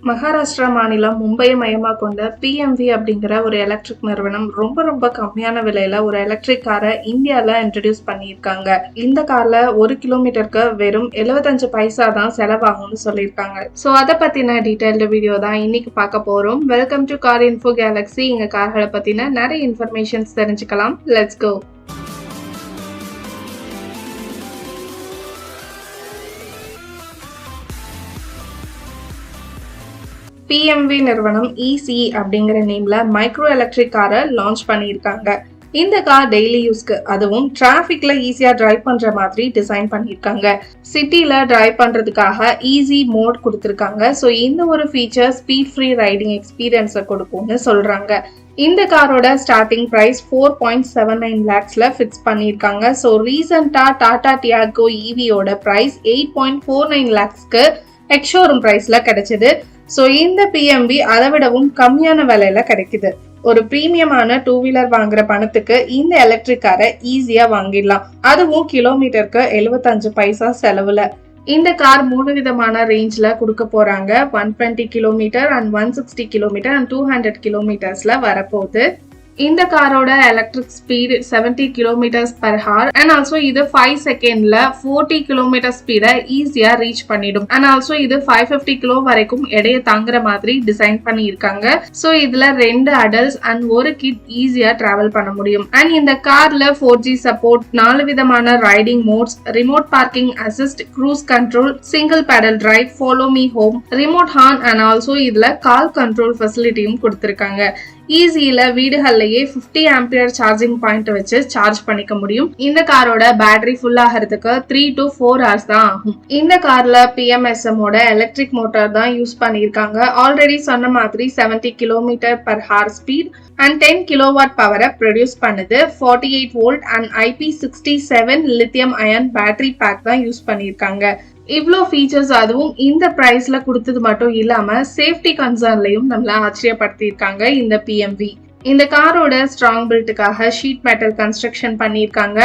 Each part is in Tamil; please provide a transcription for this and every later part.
மகாராஷ்டிரா மாநிலம் மும்பையை மையமா கொண்ட PMV அப்படிங்கிற ஒரு எலக்ட்ரிக் நிறுவனம் ரொம்ப கம்மியான விலையில ஒரு எலக்ட்ரிக் காரை இந்தியால இன்ட்ரடியூஸ் பண்ணியிருக்காங்க. இந்த கார்ல 1 கிலோமீட்டருக்கு வெறும் 75 பைசா தான் செலவாகும்னு சொல்லியிருக்காங்க. ஸோ அதை பத்தின டீடைல்டு வீடியோ தான் இன்னைக்கு பார்க்க போறோம். Welcome to Carinfo Galaxy. இங்க கார்களை பத்தின நிறைய இன்ஃபர்மேஷன்ஸ் தெரிஞ்சுக்கலாம். Let's go. PMV நிறுவனம் EaS-E அப்படிங்கிற நேம்ல மைக்ரோ எலக்ட்ரிக் காரை லான்ச் பண்ணியிருக்காங்க. இந்த கார் டெய்லி யூஸ்க்கு, அதுவும் டிராபிக்ல ஈஸியா டிரைவ் பண்ற மாதிரி டிசைன் பண்ணியிருக்காங்க. சிட்டில டிரைவ் பண்றதுக்காக ஈஸி மோட் கொடுத்திருக்காங்க. ஸோ இந்த ஒரு ஃபீச்சர் ஸ்பீட் ஃப்ரீ ரைடிங் எக்ஸ்பீரியன்ஸை கொடுக்கும்னு சொல்றாங்க. இந்த காரோட ஸ்டார்டிங் பிரைஸ் 4.79 lakhsல ஃபிக்ஸ் பண்ணியிருக்காங்க. ஸோ ரீசெண்டா டாடா டியாகோ EVயோட பிரைஸ் 8.49 lakhsக்கு எக்ஸ்ஷோரூம் பிரைஸ்ல கிடைச்சது. ஸோ இந்த PMV அதை விடவும் கம்மியான விலையில கிடைக்குது. ஒரு பிரீமியமான 2 வீலர் வாங்குற பணத்துக்கு இந்த எலக்ட்ரிக் காரை ஈஸியா வாங்கிடலாம். அதுவும் கிலோமீட்டருக்கு 75 பைசா செலவுல. இந்த கார் 3 விதமான ரேஞ்ச்ல கொடுக்க போறாங்க. 120 கிலோமீட்டர் அண்ட் 160 கிலோமீட்டர் அண்ட் 200 கிலோமீட்டர்ஸ்ல வரப்போகுது. இந்த காரோட electric speed 70 km/h and also இது 5 செகண்ட்ல 40 km ஸ்பீடை ஈஸியா ரீச் பண்ணிடும். அண்ட் ஆல்சோ இது 550 கிலோ வரைக்கும் எடையை தாங்குற மாதிரி டிசைன் பண்ணியிருக்காங்க. ஸோ இதுல 2 அடல்ட்ஸ் அண்ட் 1 கிட் ஈஸியா டிராவல் பண்ண முடியும். அண்ட் இந்த கார்ல 4G சப்போர்ட், 4 விதமான riding modes, remote parking assist, cruise control, single pedal drive, follow me home, remote horn and also இதுல கால் கண்ட்ரோல் ஃபெசிலிட்டியும் கொடுத்திருக்காங்க. ஈஸியில வீடுகள்லயே 50 ஆம்பியர் சார்ஜிங் பாயிண்ட் வச்சு சார்ஜ் பண்ணிக்க முடியும். இந்த காரோட பேட்டரி ஃபுல் ஆகிறதுக்கு 3 to 4 hours தான் ஆகும். இந்த கார்ல PMSM ஓட எலக்ட்ரிக் மோட்டார் தான் யூஸ் பண்ணியிருக்காங்க. ஆல்ரெடி சொன்ன மாதிரி 70 km/h ஸ்பீட் அண்ட் 10 kilowatt பவரை ப்ரொடியூஸ் பண்ணுது. 48 volt and IP67 lithium ion battery pack தான் யூஸ் பண்ணியிருக்காங்க. இவ்வளோ ஃபீச்சர்ஸ் அதுவும் இந்த பிரைஸ்ல கொடுத்தது மட்டும் இல்லாம சேஃப்டி கன்சர்ன்லயும் நம்மள ஆச்சரியப்படுத்தியிருக்காங்க இந்த PMV. இந்த காரோட ஸ்ட்ராங் பில்ட்டுக்காக ஷீட் மெட்டல் கன்ஸ்ட்ரக்ஷன் பண்ணியிருக்காங்க.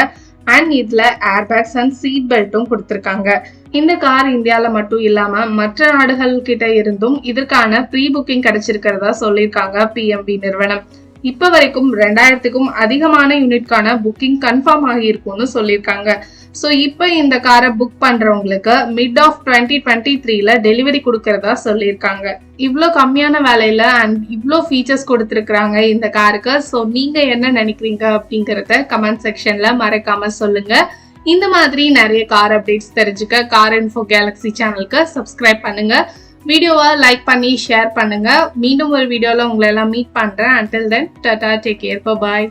அண்ட் இதுல ஏர்பேக்ஸ் அண்ட் சீட் பெல்ட்டும் கொடுத்திருக்காங்க. இந்த கார் இந்தியால மட்டும் இல்லாம மற்ற நாடுகள் கிட்ட இருந்தும் இதற்கான ப்ரீ புக்கிங் கிடைச்சிருக்கிறதா சொல்லியிருக்காங்க PMV நிறுவனம். இப்ப வரைக்கும் 2000க்கும் அதிகமான யூனிட்கான புக்கிங் கன்ஃபார்ம் ஆகியிருக்கும்னு சொல்லியிருக்காங்க. ஸோ இப்போ இந்த காரை புக் பண்றவங்களுக்கு மிட் ஆஃப் 2023ல டெலிவரி கொடுக்கறதா சொல்லியிருக்காங்க. இவ்வளோ கம்மியான விலையில அண்ட் இவ்வளோ ஃபீச்சர்ஸ் கொடுத்துருக்காங்க இந்த காருக்கு. ஸோ நீங்க என்ன நினைக்கிறீங்க அப்படிங்கறத கமெண்ட் செக்ஷன்ல மறக்காம சொல்லுங்க. இந்த மாதிரி நிறைய கார் அப்டேட்ஸ் தெரிஞ்சுக்க Carinfo Galaxy சேனலுக்கு சப்ஸ்கிரைப் பண்ணுங்க. வீடியோவை லைக் பண்ணி ஷேர் பண்ணுங்க. மீண்டும் ஒரு வீடியோல உங்களை எல்லாம் மீட் பண்றேன். until then, tata, take care, bye bye.